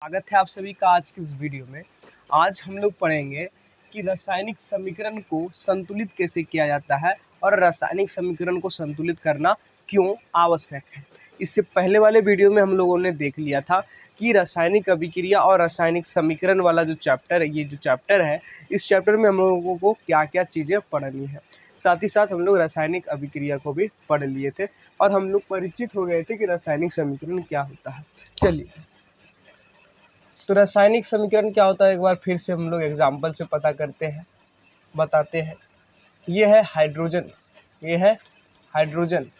स्वागत है आप सभी का आज की इस वीडियो में। आज हम लोग पढ़ेंगे कि रासायनिक समीकरण को संतुलित कैसे किया जाता है और रासायनिक समीकरण को संतुलित करना क्यों आवश्यक है। इससे पहले वाले वीडियो में हम लोगों ने देख लिया था कि रासायनिक अभिक्रिया और रासायनिक समीकरण वाला जो चैप्टर है, ये जो चैप्टर है, इस चैप्टर में हम लोगों को क्या क्या चीज़ें पढ़नी है। साथ ही साथ हम लोग रासायनिक अभिक्रिया को भी पढ़ लिए थे और हम लोग परिचित हो गए थे कि रासायनिक समीकरण क्या होता है। चलिए, तो रासायनिक समीकरण क्या होता है एक बार फिर से हम लोग एग्जाम्पल से पता करते हैं, बताते हैं। ये है हाइड्रोजन, ये है हाइड्रोजन।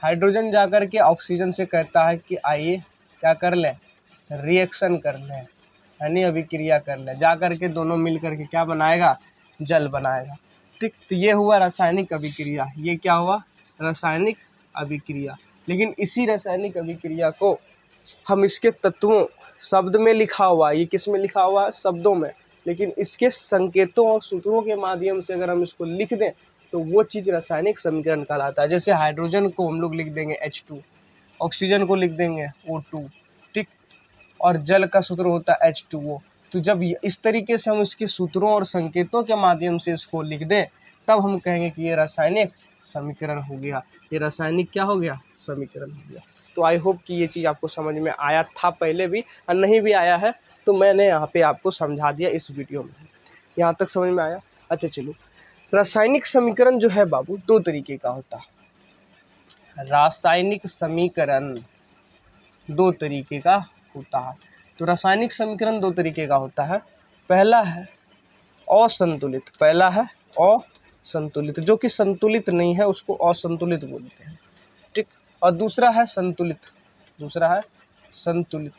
हाइड्रोजन जाकर के ऑक्सीजन से कहता है कि आइए क्या कर लें, रिएक्शन कर लें, यानी अभिक्रिया कर लें। जाकर के दोनों मिल करके क्या बनाएगा, जल बनाएगा। ठीक, तो ये हुआ रासायनिक अभिक्रिया। ये क्या हुआ, रासायनिक अभिक्रिया। लेकिन इसी रासायनिक अभिक्रिया को हम इसके तत्वों, शब्द में लिखा हुआ है, ये किस में लिखा हुआ है, शब्दों में, लेकिन इसके संकेतों और सूत्रों के माध्यम से अगर हम इसको लिख दें तो वो चीज़ रासायनिक समीकरण कहलाता है। जैसे हाइड्रोजन को हम लोग लिख देंगे H2, ऑक्सीजन को लिख देंगे O2, ठीक, और जल का सूत्र होता है H2O। तो जब इस तरीके से हम इसके सूत्रों और संकेतों के माध्यम से इसको लिख दें तब हम कहेंगे कि ये रासायनिक समीकरण हो गया, ये रासायनिक क्या हो गया, समीकरण हो गया। तो आई होप कि ये चीज़ आपको समझ में आया था पहले भी, और नहीं भी आया है तो मैंने यहाँ पे आपको समझा दिया इस वीडियो में। यहाँ तक समझ में आया। अच्छा चलो, रासायनिक समीकरण जो है बाबू दो तरीके का होता है। रासायनिक समीकरण दो तरीके का होता है। तो रासायनिक समीकरण दो तरीके का होता है। पहला है असंतुलित, पहला है असंतुलित, जो कि संतुलित नहीं है उसको असंतुलित बोलते हैं, ठीक। और दूसरा है संतुलित, दूसरा है संतुलित।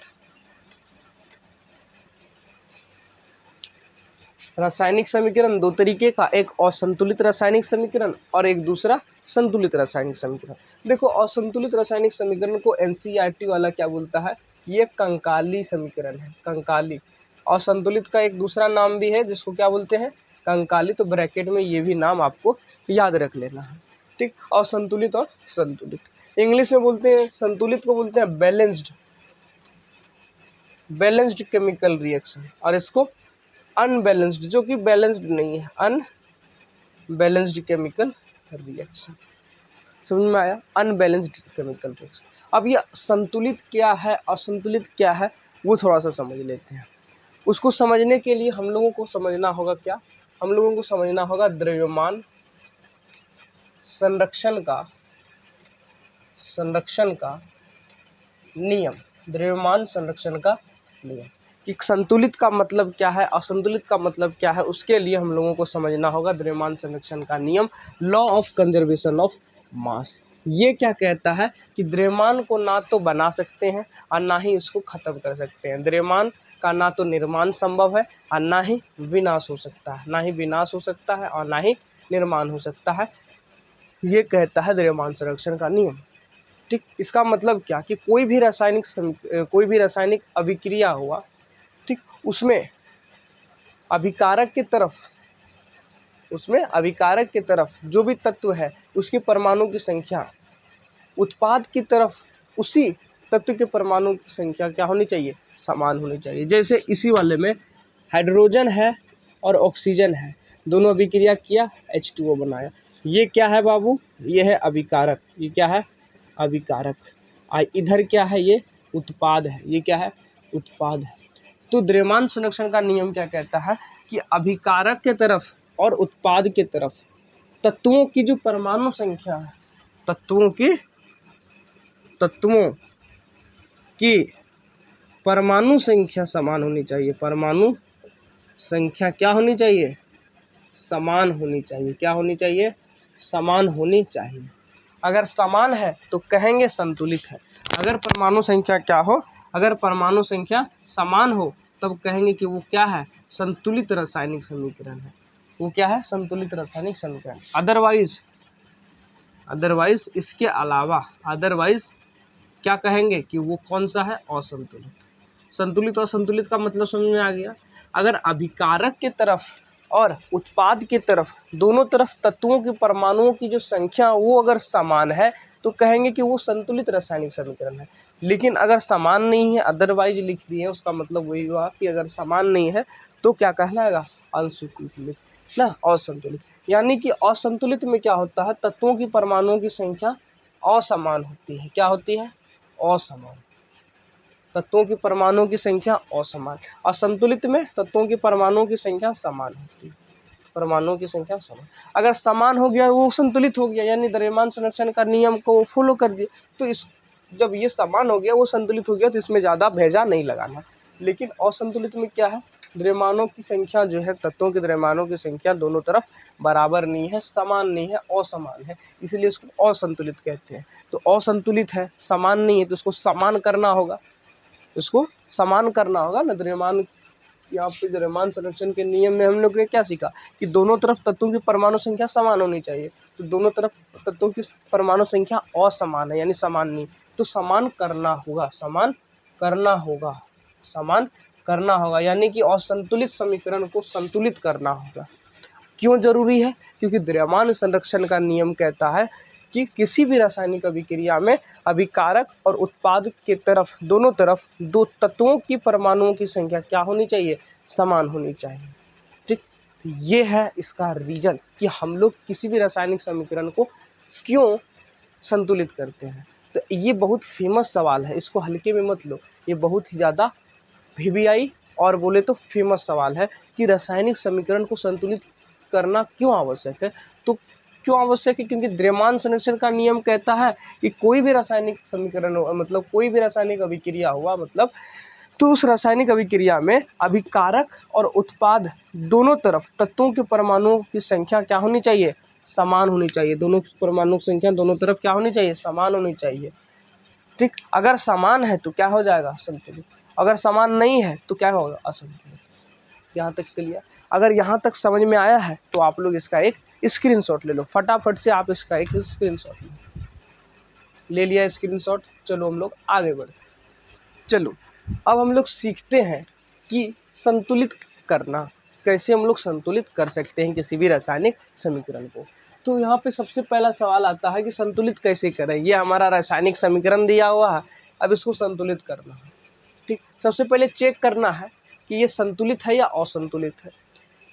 रासायनिक समीकरण दो तरीके का, एक असंतुलित रासायनिक समीकरण और एक दूसरा संतुलित रासायनिक समीकरण। देखो, असंतुलित रासायनिक समीकरण को एनसीईआरटी वाला क्या बोलता है, ये कंकाली समीकरण है, कंकाली। असंतुलित का एक दूसरा नाम भी है जिसको क्या बोलते हैं, कंकाली। तो ब्रैकेट में ये भी नाम आपको याद रख लेना है, ठीक। असंतुलित और संतुलित इंग्लिश में बोलते हैं, संतुलित को बोलते हैं बैलेंस्ड, बैलेंस्ड केमिकल रिएक्शन, और इसको अनबैलेंस्ड, जो कि बैलेंस्ड नहीं है, अनबैलेंस्ड केमिकल रिएक्शन। समझ में आया, अनबैलेंस्ड केमिकल रिएक्शन। अब ये संतुलित क्या है, असंतुलित क्या है, वो थोड़ा सा समझ लेते हैं। उसको समझने के लिए हम लोगों को समझना होगा क्या, हम लोगों को समझना होगा द्रव्यमान संरक्षण का नियम, द्रव्यमान संरक्षण का नियम, कि संतुलित का मतलब क्या है, असंतुलित का मतलब क्या है। उसके लिए हम लोगों को समझना होगा द्रव्यमान संरक्षण का नियम, law of conservation of mass. ये क्या कहता है कि द्रव्यमान को ना तो बना सकते हैं और ना ही इसको खत्म कर सकते हैं। द्रव्यमान का ना तो निर्माण संभव है और ना ही विनाश हो सकता है, ना ही विनाश हो सकता है और ना ही निर्माण हो सकता है। ये कहता है द्रव्यमान संरक्षण का नियम, ठीक। इसका मतलब क्या कि कोई भी रासायनिक अभिक्रिया हुआ, ठीक, उसमें अभिकारक की तरफ, उसमें अभिकारक की तरफ जो भी तत्व है उसकी परमाणु की संख्या उत्पाद की तरफ उसी तत्व के परमाणु की संख्या क्या होनी चाहिए, समान होनी चाहिए। जैसे इसी वाले में हाइड्रोजन है और ऑक्सीजन है, दोनों अभिक्रिया किया, H2O बनाया। ये क्या है बाबू, ये है अभिकारक, ये क्या है, अभिकारक। इधर क्या है, ये उत्पाद है, ये क्या है, उत्पाद है। तो द्रव्यमान संरक्षण का नियम क्या कहता है कि अभिकारक के तरफ और उत्पाद के तरफ तत्वों की जो परमाणु संख्या है, तत्वों की परमाणु संख्या समान होनी चाहिए, परमाणु संख्या क्या होनी चाहिए, समान होनी चाहिए। क्या होनी चाहिए, समान होनी चाहिए। अगर समान है तो कहेंगे संतुलित है। अगर परमाणु संख्या क्या हो, अगर परमाणु संख्या समान हो तब कहेंगे कि वो क्या है, संतुलित रासायनिक समीकरण है। वो क्या है, संतुलित रासायनिक समीकरण। अदरवाइज इसके अलावा अदरवाइज क्या कहेंगे कि वो कौन सा है, असंतुलित। संतुलित और संतुलित का मतलब समझ में आ गया। अगर अभिकारक के तरफ और उत्पाद की तरफ, दोनों तरफ तत्वों की परमाणुओं की जो संख्या वो अगर समान है तो कहेंगे कि वो संतुलित रासायनिक समीकरण है। लेकिन अगर समान नहीं है, अदरवाइज लिख दिए, उसका मतलब वही हुआ कि अगर समान नहीं है तो क्या कहलाएगा, असंतुलित ना, असंतुलित। यानी कि असंतुलित में क्या होता है, तत्वों की परमाणुओं की संख्या असमान होती है। क्या होती है, असमान। तत्वों की परमाणुओं की संख्या असमान। असंतुलित में तत्वों की परमाणुओं की संख्या समान होती है, परमाणुओं की संख्या समान। अगर समान हो गया वो संतुलित हो गया, यानी द्रव्यमान संरक्षण का नियम को फॉलो कर दिया। तो इस जब ये समान हो गया, वो संतुलित हो गया, तो इसमें ज़्यादा भेजा नहीं लगाना। लेकिन असंतुलित में क्या है, द्रव्यमानों की संख्या जो है, तत्वों के द्रव्यमानों की संख्या दोनों तरफ बराबर नहीं है, समान नहीं है, असमान है, इसलिए इसको असंतुलित कहते हैं। तो असंतुलित है, समान नहीं है, तो उसको समान करना होगा, उसको समान करना होगा ना। द्रव्यमान, यहाँ पे द्रव्यमान संरक्षण के नियम में हम लोग ने क्या सीखा कि दोनों तरफ तत्वों की परमाणु संख्या समान होनी चाहिए। तो दोनों तरफ तत्वों की परमाणु संख्या असमान है, यानी समान नहीं, तो समान करना होगा, समान करना होगा, समान करना होगा, यानी कि असंतुलित समीकरण को संतुलित करना होगा। क्यों जरूरी है, क्योंकि द्रव्यमान संरक्षण का नियम कहता है कि किसी भी रासायनिक अभिक्रिया में अभिकारक और उत्पाद के तरफ, दोनों तरफ दो तत्वों की परमाणुओं की संख्या क्या होनी चाहिए, समान होनी चाहिए। ठीक, ये है इसका रीजन कि हम लोग किसी भी रासायनिक समीकरण को क्यों संतुलित करते हैं। तो ये बहुत फेमस सवाल है, इसको हल्के में मत लो, ये बहुत ही ज़्यादा वीवीआई और बोले तो फेमस सवाल है कि रासायनिक समीकरण को संतुलित करना क्यों आवश्यक है। तो क्यों आवश्यक है, क्योंकि द्रव्यमान संरक्षण का नियम कहता है कि कोई भी रासायनिक समीकरण हो, मतलब कोई भी रासायनिक अभिक्रिया हुआ, मतलब तो उस रासायनिक अभिक्रिया में अभिकारक और उत्पाद दोनों तरफ तत्वों के परमाणुओं की संख्या क्या होनी चाहिए, समान होनी चाहिए। दोनों परमाणु की संख्या दोनों तरफ क्या होनी चाहिए, समान होनी चाहिए। ठीक, अगर समान है तो क्या हो जाएगा, संतुलित। अगर समान नहीं है तो क्या होगा, असंतुलित। यहाँ तक क्लियर। अगर यहाँ तक समझ में आया है तो आप लोग इसका एक स्क्रीनशॉट ले लो, फटाफट से आप इसका एक स्क्रीनशॉट ले लिया स्क्रीनशॉट। चलो हम लोग आगे बढ़ते। चलो अब हम लोग सीखते हैं कि संतुलित करना, कैसे हम लोग संतुलित कर सकते हैं किसी भी रासायनिक समीकरण को। तो यहाँ पे सबसे पहला सवाल आता है कि संतुलित कैसे करें। ये हमारा रासायनिक समीकरण दिया हुआ है, अब इसको संतुलित करना है। ठीक, सबसे पहले चेक करना है कि ये संतुलित है या असंतुलित है।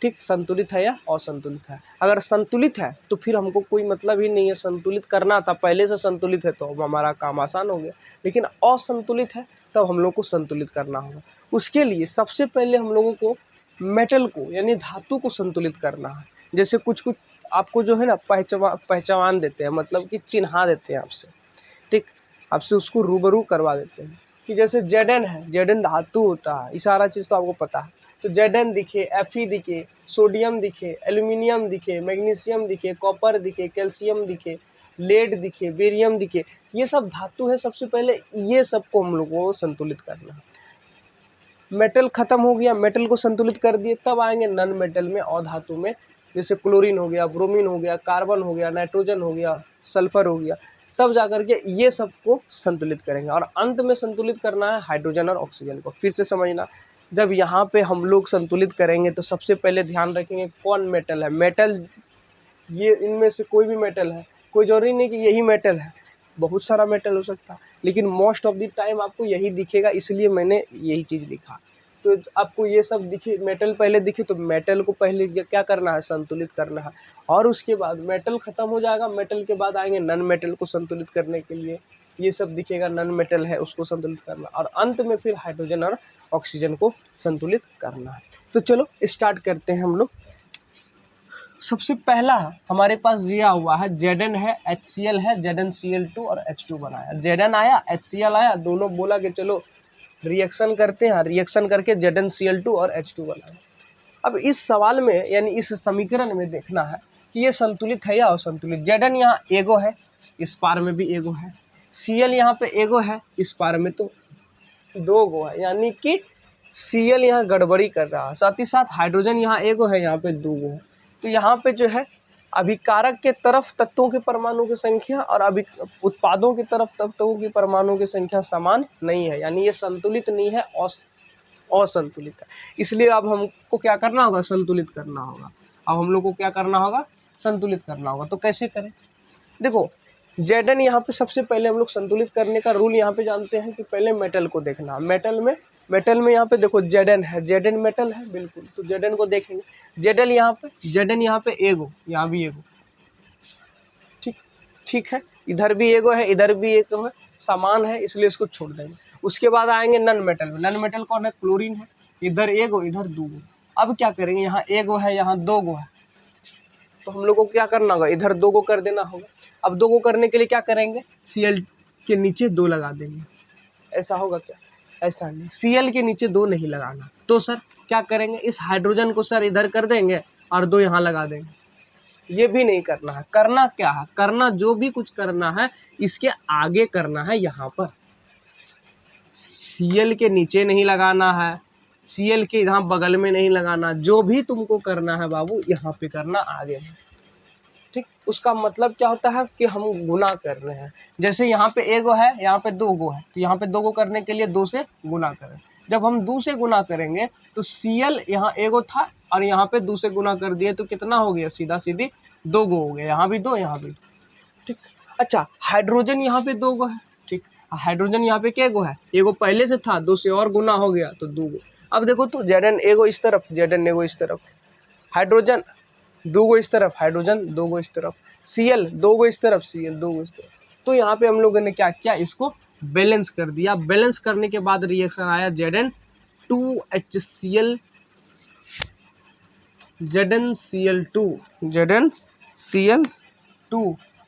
ठीक, संतुलित है या असंतुलित है। अगर संतुलित है तो फिर हमको कोई मतलब ही नहीं है, संतुलित करना था, पहले से संतुलित है तो अब हमारा काम आसान हो गया। लेकिन असंतुलित है तब हम लोग को संतुलित करना होगा। उसके लिए सबसे पहले हम लोगों को मेटल को, यानी धातु को संतुलित करना है। जैसे कुछ कुछ आपको जो है ना पहचान देते हैं, मतलब कि चिन्हा देते हैं आपसे। ठीक, आपसे उसको रूबरू करवा देते हैं कि जैसे Zn है, Zn धातु होता है, ये सारा चीज़ तो आपको पता है। तो Zn दिखे, Fe दिखे, सोडियम दिखे, एल्यूमिनियम दिखे, मैग्नीशियम दिखे, कॉपर दिखे, कैल्शियम दिखे, लेड दिखे, बेरियम दिखे, ये सब धातु है। सबसे पहले ये सबको हम लोग को संतुलित करना है। मेटल खत्म हो गया, मेटल को संतुलित कर दिए, तब आएंगे नन मेटल में, अधातु में, जैसे क्लोरीन हो गया, ब्रोमीन हो गया, कार्बन हो गया, नाइट्रोजन हो गया, सल्फर हो गया। तब जाकर के ये सबको संतुलित करेंगे और अंत में संतुलित करना है हाइड्रोजन और ऑक्सीजन को। फिर से समझना, जब यहाँ पे हम लोग संतुलित करेंगे तो सबसे पहले ध्यान रखेंगे कौन मेटल है। मेटल ये इनमें से कोई भी मेटल है, कोई जरूरी नहीं कि यही मेटल है, बहुत सारा मेटल हो सकता है, लेकिन मोस्ट ऑफ द टाइम आपको यही दिखेगा, इसलिए मैंने यही चीज़ लिखा। तो आपको ये सब दिखे, मेटल पहले दिखे तो मेटल को पहले क्या करना है, संतुलित करना है। और उसके बाद मेटल खत्म हो जाएगा, मेटल के बाद आएंगे नन मेटल को संतुलित करने के लिए, ये सब दिखेगा, नन मेटल है उसको संतुलित करना, और अंत में फिर हाइड्रोजन और ऑक्सीजन को संतुलित करना है। तो चलो स्टार्ट करते हैं हम लोग। सबसे पहला हमारे पास दिया हुआ है Zn है, HCl है, ZnCl2 और H2 बनाया। Zn आया, HCl आया, दोनों बोला कि चलो रिएक्शन करते हैं, रिएक्शन करके ZnCl2 और H2 बनाया। अब इस सवाल में, यानी इस समीकरण में देखना है कि ये संतुलित है या असंतुलित। Zn यहाँ एगो है, इस पार में भी एगो है, Cl यहाँ पे एगो है, इस पार में तो दो गो है, यानी कि Cl यहाँ गड़बड़ी कर रहा है। साथ ही साथ हाइड्रोजन यहाँ एगो है, यहाँ पे दो गो है। तो यहाँ पे जो है अभिकारक के तरफ तत्वों के परमाणु की संख्या और उत्पादों की तरफ तत्वों की परमाणु की संख्या समान नहीं है, यानी ये संतुलित नहीं है, असंतुलित है। इसलिए अब हमको क्या करना होगा, संतुलित करना होगा। अब हम लोग को क्या करना होगा, संतुलित करना होगा। तो कैसे करें, देखो Zn यहाँ पे सबसे पहले हम लोग संतुलित करने का रूल यहाँ पे जानते हैं कि पहले मेटल को देखना। मेटल में यहाँ पे देखो Zn है, Zn मेटल है बिल्कुल, तो Zn को देखेंगे। Zn यहाँ पे एगो, यहाँ भी एगो, ठीक है, इधर भी एगो है, इधर भी एगो है, समान है, इसलिए इसको छोड़ देंगे। उसके बाद आएंगे नन मेटल में। नन मेटल कौन है? क्लोरीन है, इधर एगो इधर दूगो। अब क्या करेंगे, यहाँ एगो है यहाँ दोगो है, तो हम लोग को क्या करना होगा, इधर दो को कर देना होगा। अब दो को करने के लिए क्या करेंगे, Cl के नीचे दो लगा देंगे। ऐसा होगा क्या? ऐसा नहीं, Cl के नीचे दो नहीं लगाना। तो सर क्या करेंगे, इस हाइड्रोजन को सर इधर कर देंगे और दो यहाँ लगा देंगे। ये भी नहीं करना है। करना क्या है, करना जो भी कुछ करना है इसके आगे करना है। यहाँ पर Cl के नीचे नहीं लगाना है, Cl के यहाँ बगल में नहीं लगाना, जो भी तुमको करना है बाबू यहाँ पे करना, आगे में। ठीक, उसका मतलब क्या होता है कि हम गुना कर रहे हैं। जैसे यहाँ पे एगो है, यहाँ पे दो गो है, तो यहाँ पे दो गो करने के लिए दो से गुना करें। जब हम दो से गुना करेंगे तो Cl यहाँ एगो था और यहाँ पे दो से गुना कर दिए तो कितना हो गया, सीधा सीधी दो गो हो गया, यहाँ भी दो यहाँ भी। ठीक, अच्छा हाइड्रोजन यहाँ पे दो गो है। ठीक, हाइड्रोजन यहाँ पे क्या गो है, एगो पहले से था, दो से और गुना हो गया तो दो गो। अब देखो तो Zn एगो इस तरफ, Zn एगो इस तरफ, हाइड्रोजन दो गो इस तरफ, हाइड्रोजन दो गो इस तरफ, Cl दो गो इस तरफ, Cl दो गो इस तरफ। तो यहाँ पे हम लोगों ने क्या किया, इसको बैलेंस कर दिया। बैलेंस करने के बाद रिएक्शन आया Zn2HCl, ZnCl2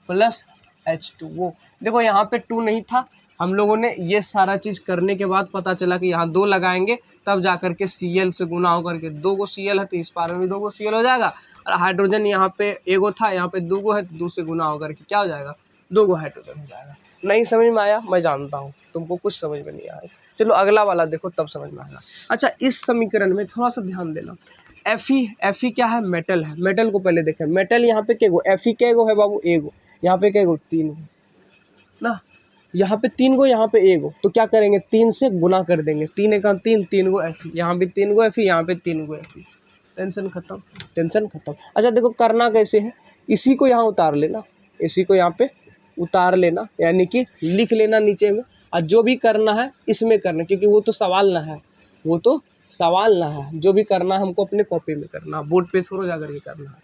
प्लस H2। वो देखो यहाँ पे 2 नहीं था, हम लोगों ने ये सारा चीज़ करने के बाद पता चला कि यहाँ 2 लगाएंगे तब जाकर के Cl से गुना होकर के 2 गो Cl है, तो इस पार में भी 2 गो Cl हो जाएगा। और हाइड्रोजन यहाँ पे एगो था, यहाँ पे 2 गो है, तो 2 से गुना होकर के क्या हो जाएगा, 2 गो हाइड्रोजन हो जाएगा। नहीं समझ में आया? मैं जानता हूँ तुमको कुछ समझ में नहीं आया। चलो अगला वाला देखो, तब समझ में आएगा। अच्छा, इस समीकरण में थोड़ा सा ध्यान देना। Fe क्या है, मेटल है। मेटल को पहले देखें, मेटल यहाँ पे क्या गो, Fe क्या गो है बाबू, एगो, यहाँ पे क्या गो, 3 गो ना, यहाँ पे 3 गो, यहाँ पे एगो, तो क्या करेंगे, 3 से गुना कर देंगे। 3 एक 3, 3 गो Fe, यहाँ भी 3 गो Fe, यहाँ पे 3 गो Fe। टेंशन खत्म, टेंशन खत्म। अच्छा देखो करना कैसे है, इसी को यहाँ उतार लेना, इसी को यहाँ पे उतार लेना, यानी कि लिख लेना नीचे में, और जो भी करना है इसमें करना, क्योंकि वो तो सवाल ना है, वो तो सवाल ना है। जो भी करना है हमको अपने कॉपी में करना, बोर्ड पे थोड़ा जा करके करना है।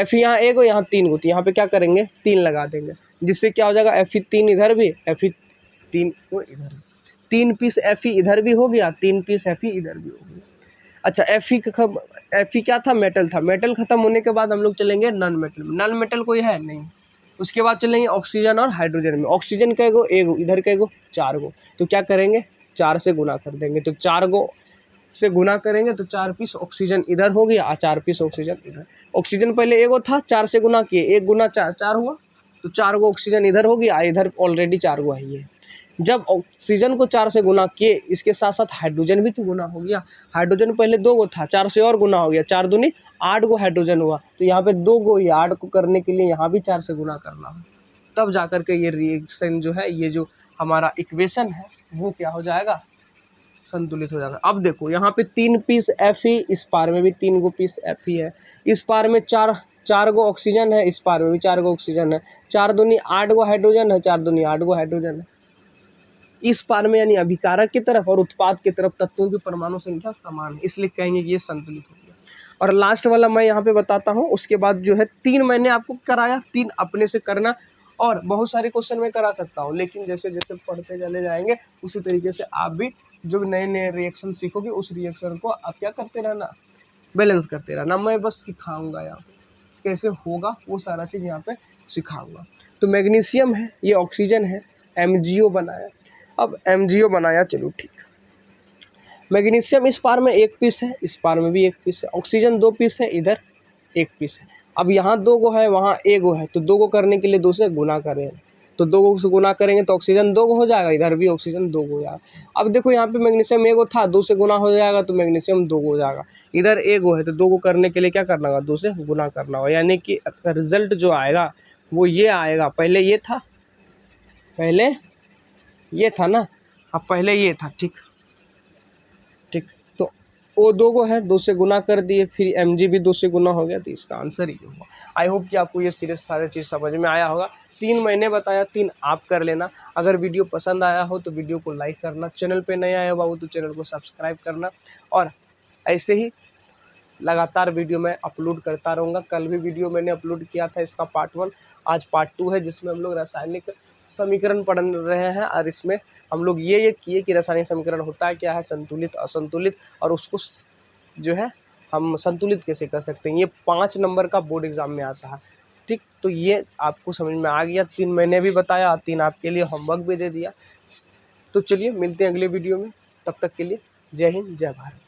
Fe यहाँ एगो, यहाँ 3 गो, तो यहाँ पे क्या करेंगे, 3 लगा देंगे, जिससे क्या हो जाएगा, Fe3 इधर भी, Fe3 को इधर, 3 पीस Fe इधर भी हो गया, 3 पीस Fe इधर भी हो गया। अच्छा Fe क्या था, मेटल था। मेटल खत्म होने के बाद हम लोग चलेंगे नॉन मेटल में। नॉन मेटल कोई है नहीं, उसके बाद चलेंगे ऑक्सीजन और हाइड्रोजन में। ऑक्सीजन का एगो, इधर का एगो, 4 गो, तो क्या करेंगे, 4 से गुना कर देंगे। तो 4 गो से गुना करेंगे तो 4 पीस ऑक्सीजन इधर हो गया और 4 पीस ऑक्सीजन इधर। ऑक्सीजन पहले एगो था, 4 से गुना किए, 1 गुना 4, 4 हुआ, तो 4 गो ऑक्सीजन इधर हो गया, इधर ऑलरेडी 4 गो है। जब ऑक्सीजन को 4 से गुना किए, इसके साथ साथ हाइड्रोजन भी तो गुना हो गया। हाइड्रोजन पहले 2 गो था, 4 से और गुना हो गया, 4 दूनी 8 गो हाइड्रोजन हुआ, तो यहाँ पे 2 गो, ये 8 को करने के लिए यहाँ भी 4 से गुना करना है, तब जाकर के ये रिएक्शन जो है, ये जो हमारा इक्वेशन है वो क्या हो जाएगा, संतुलित हो जाएगा। अब देखो यहाँ पे 3 पीस Fe, इस पार में भी 3 गो पीस Fe है, इस पार में 4 गो ऑक्सीजन है, इस पार में भी 4 गो ऑक्सीजन है, 4 दूनी 8 गो हाइड्रोजन है, 4 दूनी 8 गो हाइड्रोजन है। इस पार में यानी अभिकारक की तरफ और उत्पाद की तरफ तत्वों की परमाणु संख्या समान है, इसलिए कहेंगे कि ये संतुलित हो गया। और लास्ट वाला मैं यहाँ पे बताता हूँ, उसके बाद जो है 3 मैंने आपको कराया, 3 अपने से करना, और बहुत सारे क्वेश्चन मैं करा सकता हूँ, लेकिन जैसे जैसे पढ़ते चले जाएंगे उसी तरीके से आप भी जो नए नए रिएक्शन सीखोगे उस रिएक्शन को आप क्या करते रहना, बैलेंस करते रहना। मैं बस सिखाऊंगा यहाँ पे कैसे होगा, वो सारा चीज़ यहाँ पे सिखाऊंगा। तो मैग्नीशियम है, ये ऑक्सीजन है, MgO बनाया। अब MgO बनाया, चलो ठीक। मैग्नीशियम इस पार में 1 पीस है, इस पार में भी 1 पीस है, ऑक्सीजन 2 पीस है, इधर 1 पीस है। अब यहाँ 2 गो है, वहाँ 1 गो है, तो 2 गो करने के लिए 2 से गुना करें, तो 2 गो से गुना करेंगे तो ऑक्सीजन 2 गो हो जाएगा, इधर भी ऑक्सीजन 2 गो हो जाएगा। अब देखो यहाँ पे मैग्नीशियम 1 गो था, 2 से गुना हो जाएगा तो मैग्नीशियम 2 गो हो जाएगा, इधर 1 गो है, तो 2 गो करने के लिए क्या करना होगा, 2 से गुना करना होगा, यानी कि रिजल्ट जो आएगा वो ये आएगा। पहले ये था, पहले ये था ना, अब पहले ये था, ठीक ठीक, तो ओ 2 गो है, 2 से गुना कर दिए, फिर mg भी 2 से गुना हो गया, तो इसका आंसर ये हुआ। आई होप कि आपको ये सीरीज सारे चीज़ समझ में आया होगा। 3 मैंने बताया, 3 आप कर लेना। अगर वीडियो पसंद आया हो तो वीडियो को लाइक करना, चैनल पे नए आए हो बाबू तो चैनल को सब्सक्राइब करना, और ऐसे ही लगातार वीडियो मैं अपलोड करता रहूँगा। कल भी वीडियो मैंने अपलोड किया था इसका पार्ट 1, आज पार्ट 2 है, जिसमें हम लोग रासायनिक समीकरण पढ़ रहे हैं, और इसमें हम लोग ये किए कि रासायनिक समीकरण होता है क्या है, संतुलित, असंतुलित, और उसको जो है हम संतुलित कैसे कर सकते हैं। ये 5 नंबर का बोर्ड एग्जाम में आता है। ठीक, तो ये आपको समझ में आ गया। 3 मैंने भी बताया, 3 आपके लिए होमवर्क भी दे दिया। तो चलिए मिलते हैं अगले वीडियो में, तब तक के लिए जय हिंद, जय भारत।